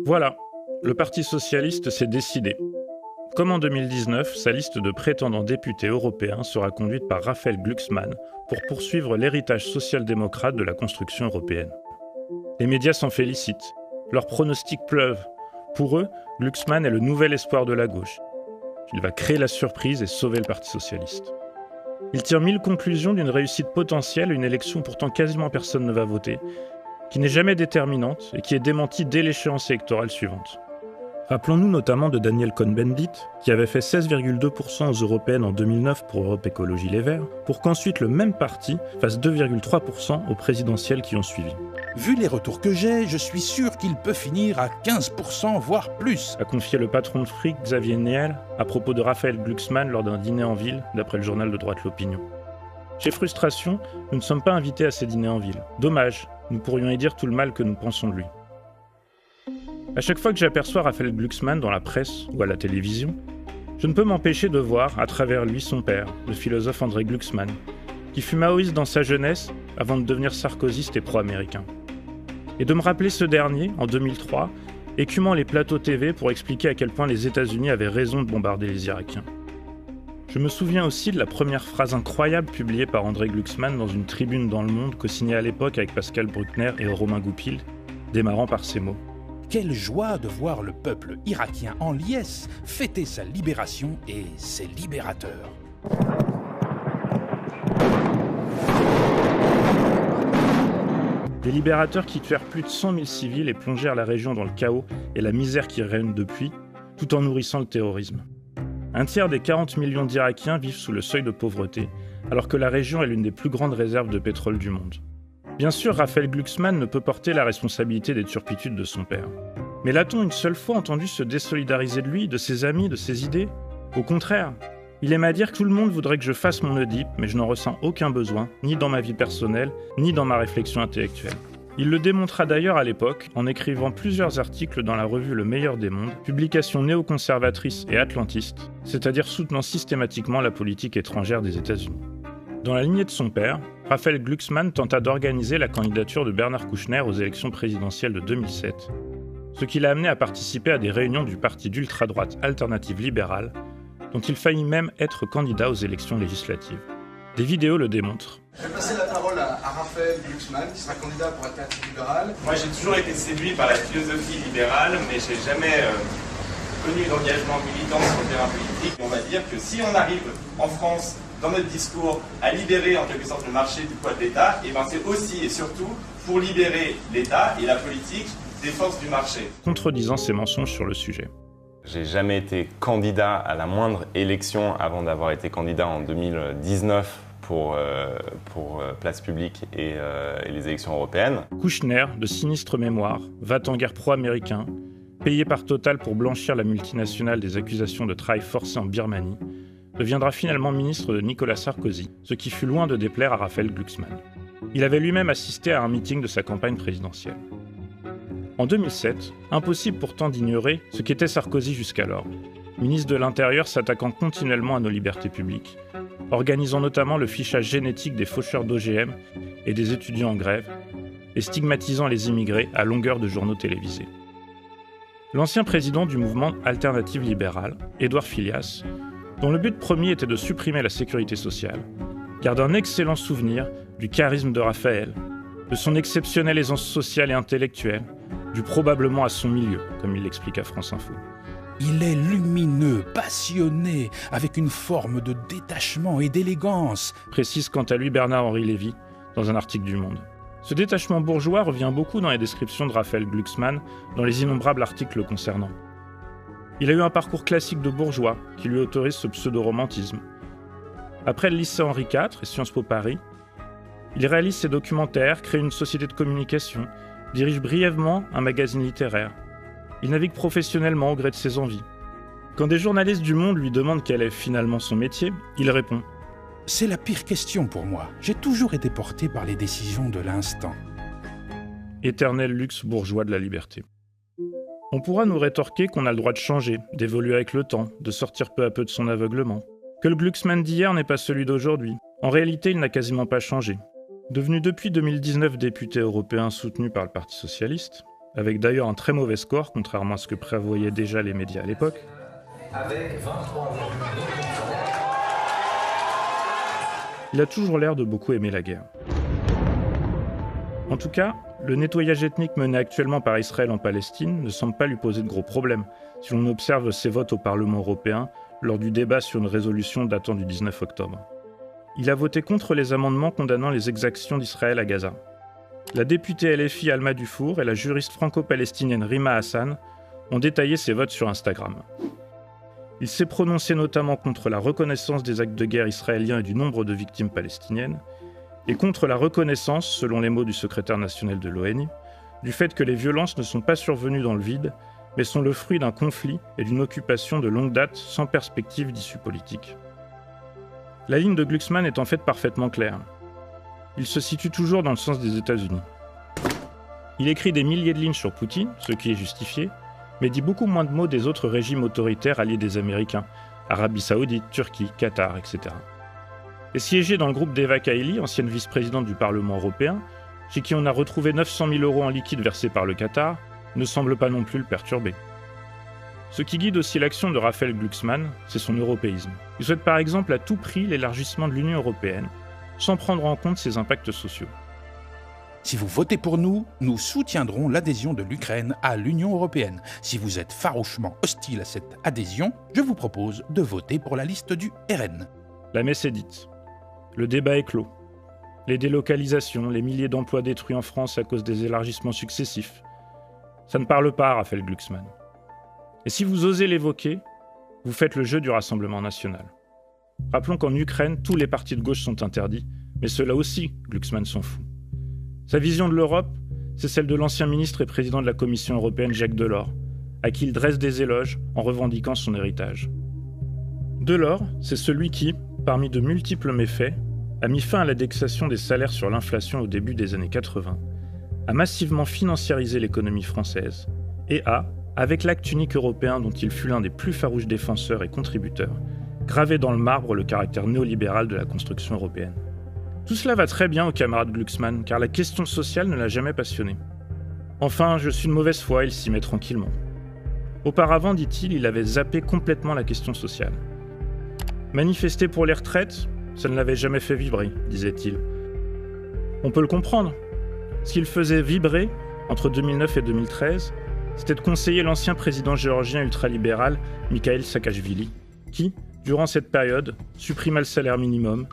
Voilà, le Parti socialiste s'est décidé. Comme en 2019, sa liste de prétendants députés européens sera conduite par Raphaël Glucksmann pour poursuivre l'héritage social-démocrate de la construction européenne. Les médias s'en félicitent. Leurs pronostics pleuvent. Pour eux, Glucksmann est le nouvel espoir de la gauche. Il va créer la surprise et sauver le Parti socialiste. Il tire 1000 conclusions d'une réussite potentielle à une élection où pourtant quasiment personne ne va voter, qui n'est jamais déterminante et qui est démentie dès l'échéance électorale suivante. Rappelons-nous notamment de Daniel Cohn-Bendit, qui avait fait 16,2% aux européennes en 2009 pour Europe Écologie Les Verts, pour qu'ensuite le même parti fasse 2,3% aux présidentielles qui ont suivi. Vu les retours que j'ai, je suis sûr qu'il peut finir à 15%, voire plus, A confié le patron de Fric, Xavier Niel, à propos de Raphaël Glucksmann lors d'un dîner en ville, d'après le journal de droite L'Opinion. Chez Frustration, nous ne sommes pas invités à ces dîners en ville. Dommage, nous pourrions y dire tout le mal que nous pensons de lui. À chaque fois que j'aperçois Raphaël Glucksmann dans la presse ou à la télévision, je ne peux m'empêcher de voir, à travers lui, son père, le philosophe André Glucksmann, qui fut maoïste dans sa jeunesse avant de devenir sarkozyste et pro-américain. Et de me rappeler ce dernier, en 2003, écumant les plateaux TV pour expliquer à quel point les États-Unis avaient raison de bombarder les Irakiens. Je me souviens aussi de la première phrase incroyable publiée par André Glucksmann dans une tribune dans Le Monde co-signée à l'époque avec Pascal Bruckner et Romain Goupil, démarrant par ces mots. quelle joie de voir le peuple irakien en liesse fêter sa libération et ses libérateurs. Des libérateurs qui tuèrent plus de 100 000 civils et plongèrent la région dans le chaos et la misère qui règne depuis, tout en nourrissant le terrorisme. Un tiers des 40 millions d'Irakiens vivent sous le seuil de pauvreté, alors que la région est l'une des plus grandes réserves de pétrole du monde. Bien sûr, Raphaël Glucksmann ne peut porter la responsabilité des turpitudes de son père. Mais l'a-t-on une seule fois entendu se désolidariser de lui, de ses amis, de ses idées ? Au contraire, il aime à dire que tout le monde voudrait que je fasse mon Oedipe, mais je n'en ressens aucun besoin, ni dans ma vie personnelle, ni dans ma réflexion intellectuelle. Il le démontra d'ailleurs à l'époque en écrivant plusieurs articles dans la revue Le Meilleur des Mondes, publication néoconservatrice et atlantiste, c'est-à-dire soutenant systématiquement la politique étrangère des États-Unis. Dans la lignée de son père, Raphaël Glucksmann tenta d'organiser la candidature de Bernard Kouchner aux élections présidentielles de 2007, ce qui l'a amené à participer à des réunions du parti d'ultra-droite Alternative Libérale, dont il faillit même être candidat aux élections législatives. Des vidéos le démontrent. Je vais passer la parole à Raphaël Glucksmann, qui sera candidat pour Alternative Libérale. Moi, j'ai toujours été séduit par la philosophie libérale, mais j'ai jamais connu d'engagement militant sur le terrain politique. On va dire que si on arrive en France, dans notre discours, à libérer en quelque sorte le marché du poids de l'État, et ben c'est aussi et surtout pour libérer l'État et la politique des forces du marché. Contredisant ses mensonges sur le sujet. J'ai jamais été candidat à la moindre élection avant d'avoir été candidat en 2019 pour Place Publique et les élections européennes. Kouchner, de sinistre mémoire, va-t-en-guerre pro-américain, payé par Total pour blanchir la multinationale des accusations de travail forcé en Birmanie, deviendra finalement ministre de Nicolas Sarkozy, ce qui fut loin de déplaire à Raphaël Glucksmann. Il avait lui-même assisté à un meeting de sa campagne présidentielle. En 2007, impossible pourtant d'ignorer ce qu'était Sarkozy jusqu'alors, ministre de l'Intérieur s'attaquant continuellement à nos libertés publiques, organisant notamment le fichage génétique des faucheurs d'OGM et des étudiants en grève, et stigmatisant les immigrés à longueur de journaux télévisés. L'ancien président du mouvement Alternative Libérale, Édouard Philias, dont le but premier était de supprimer la sécurité sociale, garde un excellent souvenir du charisme de Raphaël, de son exceptionnelle aisance sociale et intellectuelle, dû probablement à son milieu, comme il l'explique à France Info. Il est lumineux, passionné, avec une forme de détachement et d'élégance, Précise quant à lui Bernard-Henri Lévy dans un article du Monde. Ce détachement bourgeois revient beaucoup dans les descriptions de Raphaël Glucksmann dans les innombrables articles le concernant. Il a eu un parcours classique de bourgeois qui lui autorise ce pseudo-romantisme. Après le lycée Henri IV et Sciences Po Paris, il réalise ses documentaires, crée une société de communication, dirige brièvement un magazine littéraire. Il navigue professionnellement au gré de ses envies. Quand des journalistes du Monde lui demandent quel est finalement son métier, il répond « C'est la pire question pour moi. J'ai toujours été porté par les décisions de l'instant. » Éternel luxe bourgeois de la liberté. On pourra nous rétorquer qu'on a le droit de changer, d'évoluer avec le temps, de sortir peu à peu de son aveuglement. Que le Glucksmann d'hier n'est pas celui d'aujourd'hui. En réalité, il n'a quasiment pas changé. Devenu depuis 2019 député européen soutenu par le Parti socialiste, avec d'ailleurs un très mauvais score, contrairement à ce que prévoyaient déjà les médias à l'époque. Il a toujours l'air de beaucoup aimer la guerre. En tout cas, le nettoyage ethnique mené actuellement par Israël en Palestine ne semble pas lui poser de gros problèmes, si l'on observe ses votes au Parlement européen lors du débat sur une résolution datant du 19 octobre. Il a voté contre les amendements condamnant les exactions d'Israël à Gaza. La députée LFI Alma Dufour et la juriste franco-palestinienne Rima Hassan ont détaillé ses votes sur Instagram. Il s'est prononcé notamment contre la reconnaissance des actes de guerre israéliens et du nombre de victimes palestiniennes, et contre la reconnaissance, selon les mots du secrétaire national de l'ONU, du fait que les violences ne sont pas survenues dans le vide, mais sont le fruit d'un conflit et d'une occupation de longue date sans perspective d'issue politique. La ligne de Glucksmann est en fait parfaitement claire. Il se situe toujours dans le sens des États-Unis. Il écrit des milliers de lignes sur Poutine, ce qui est justifié, mais dit beaucoup moins de mots des autres régimes autoritaires alliés des Américains, Arabie Saoudite, Turquie, Qatar, etc. Et siégé dans le groupe d'Eva Kaili, ancienne vice-présidente du Parlement européen, chez qui on a retrouvé 900 000 € en liquide versés par le Qatar, ne semble pas non plus le perturber. Ce qui guide aussi l'action de Raphaël Glucksmann, c'est son européisme. Il souhaite par exemple à tout prix l'élargissement de l'Union européenne, sans prendre en compte ses impacts sociaux. Si vous votez pour nous, nous soutiendrons l'adhésion de l'Ukraine à l'Union européenne. Si vous êtes farouchement hostile à cette adhésion, je vous propose de voter pour la liste du RN. La messe est dite. Le débat est clos. Les délocalisations, les milliers d'emplois détruits en France à cause des élargissements successifs. Ça ne parle pas à Raphaël Glucksmann. Et si vous osez l'évoquer, vous faites le jeu du Rassemblement national. Rappelons qu'en Ukraine, tous les partis de gauche sont interdits, mais cela aussi, Glucksmann s'en fout. Sa vision de l'Europe, c'est celle de l'ancien ministre et président de la Commission européenne Jacques Delors, à qui il dresse des éloges en revendiquant son héritage. Delors, c'est celui qui, parmi de multiples méfaits, a mis fin à l'indexation des salaires sur l'inflation au début des années 80, a massivement financiarisé l'économie française et a, avec l'acte unique européen dont il fut l'un des plus farouches défenseurs et contributeurs, gravé dans le marbre le caractère néolibéral de la construction européenne. Tout cela va très bien au camarade Glucksmann, car la question sociale ne l'a jamais passionné. Enfin, je suis de mauvaise foi, il s'y met tranquillement. Auparavant, dit-il, il avait zappé complètement la question sociale. Manifester pour les retraites, ça ne l'avait jamais fait vibrer, disait-il. On peut le comprendre. Ce qu'il faisait vibrer, entre 2009 et 2013, c'était de conseiller l'ancien président géorgien ultralibéral, Mikhail Saakashvili, qui, durant cette période, supprima le salaire minimum,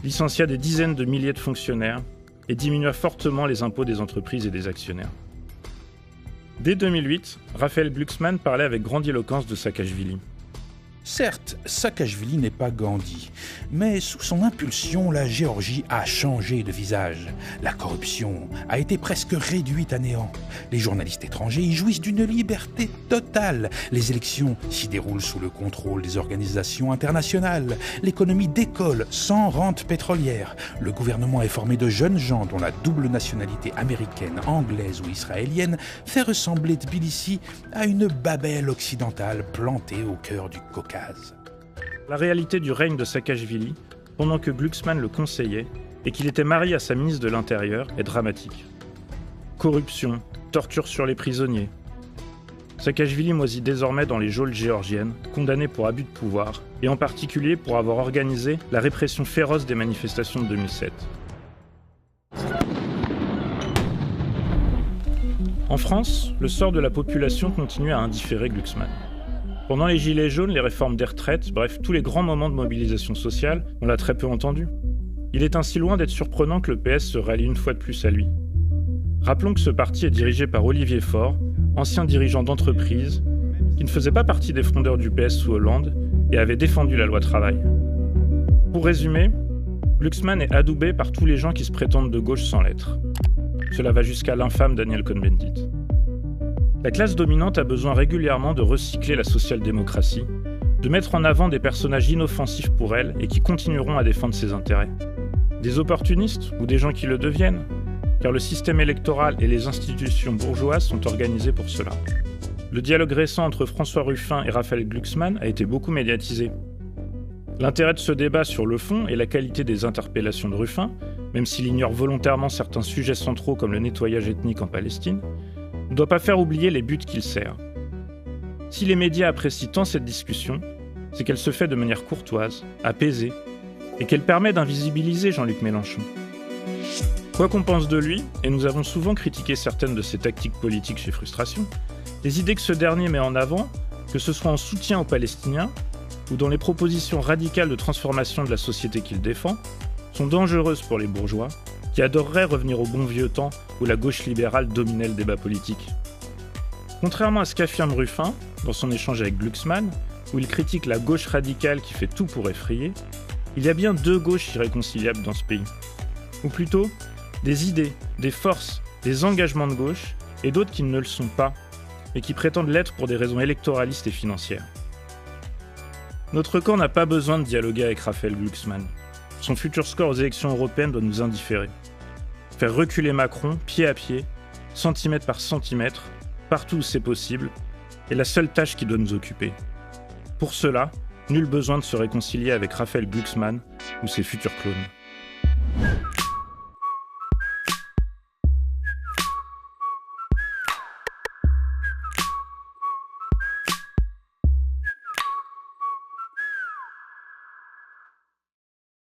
licencia des dizaines de milliers de fonctionnaires et diminua fortement les impôts des entreprises et des actionnaires. Dès 2008, Raphaël Glucksmann parlait avec grandiloquence de Saakashvili. Certes, Saakashvili n'est pas Gandhi, mais sous son impulsion, la Géorgie a changé de visage. La corruption a été presque réduite à néant. Les journalistes étrangers y jouissent d'une liberté totale. Les élections s'y déroulent sous le contrôle des organisations internationales. L'économie décolle sans rente pétrolière. Le gouvernement est formé de jeunes gens dont la double nationalité américaine, anglaise ou israélienne fait ressembler Tbilissi à une Babel occidentale plantée au cœur du Caucase. La réalité du règne de Saakashvili, pendant que Glucksmann le conseillait et qu'il était marié à sa ministre de l'Intérieur, est dramatique. Corruption, torture sur les prisonniers. Saakashvili moisit désormais dans les geôles géorgiennes, condamné pour abus de pouvoir, et en particulier pour avoir organisé la répression féroce des manifestations de 2007. En France, le sort de la population continue à indifférer Glucksmann. Pendant les Gilets jaunes, les réformes des retraites, bref, tous les grands moments de mobilisation sociale, on l'a très peu entendu. Il est ainsi loin d'être surprenant que le PS se rallie une fois de plus à lui. Rappelons que ce parti est dirigé par Olivier Faure, ancien dirigeant d'entreprise, qui ne faisait pas partie des fondeurs du PS sous Hollande et avait défendu la loi travail. Pour résumer, Glucksmann est adoubé par tous les gens qui se prétendent de gauche sans l'être. Cela va jusqu'à l'infâme Daniel Cohn-Bendit. La classe dominante a besoin régulièrement de recycler la social-démocratie, de mettre en avant des personnages inoffensifs pour elle et qui continueront à défendre ses intérêts. Des opportunistes ou des gens qui le deviennent, car le système électoral et les institutions bourgeoises sont organisés pour cela. Le dialogue récent entre François Ruffin et Raphaël Glucksmann a été beaucoup médiatisé. L'intérêt de ce débat sur le fond et la qualité des interpellations de Ruffin, même s'il ignore volontairement certains sujets centraux comme le nettoyage ethnique en Palestine, ne doit pas faire oublier les buts qu'il sert. Si les médias apprécient tant cette discussion, c'est qu'elle se fait de manière courtoise, apaisée, et qu'elle permet d'invisibiliser Jean-Luc Mélenchon. Quoi qu'on pense de lui, et nous avons souvent critiqué certaines de ses tactiques politiques chez Frustration, les idées que ce dernier met en avant, que ce soit en soutien aux Palestiniens ou dans les propositions radicales de transformation de la société qu'il défend, sont dangereuses pour les bourgeois, qui adoreraient revenir au bon vieux temps où la gauche libérale dominait le débat politique. Contrairement à ce qu'affirme Ruffin, dans son échange avec Glucksmann, où il critique la gauche radicale qui fait tout pour effrayer, il y a bien deux gauches irréconciliables dans ce pays. Ou plutôt, des idées, des forces, des engagements de gauche, et d'autres qui ne le sont pas, et qui prétendent l'être pour des raisons électoralistes et financières. Notre camp n'a pas besoin de dialoguer avec Raphaël Glucksmann. Son futur score aux élections européennes doit nous indifférer. Faire reculer Macron, pied à pied, centimètre par centimètre, partout où c'est possible, est la seule tâche qui doit nous occuper. Pour cela, nul besoin de se réconcilier avec Raphaël Glucksmann ou ses futurs clones.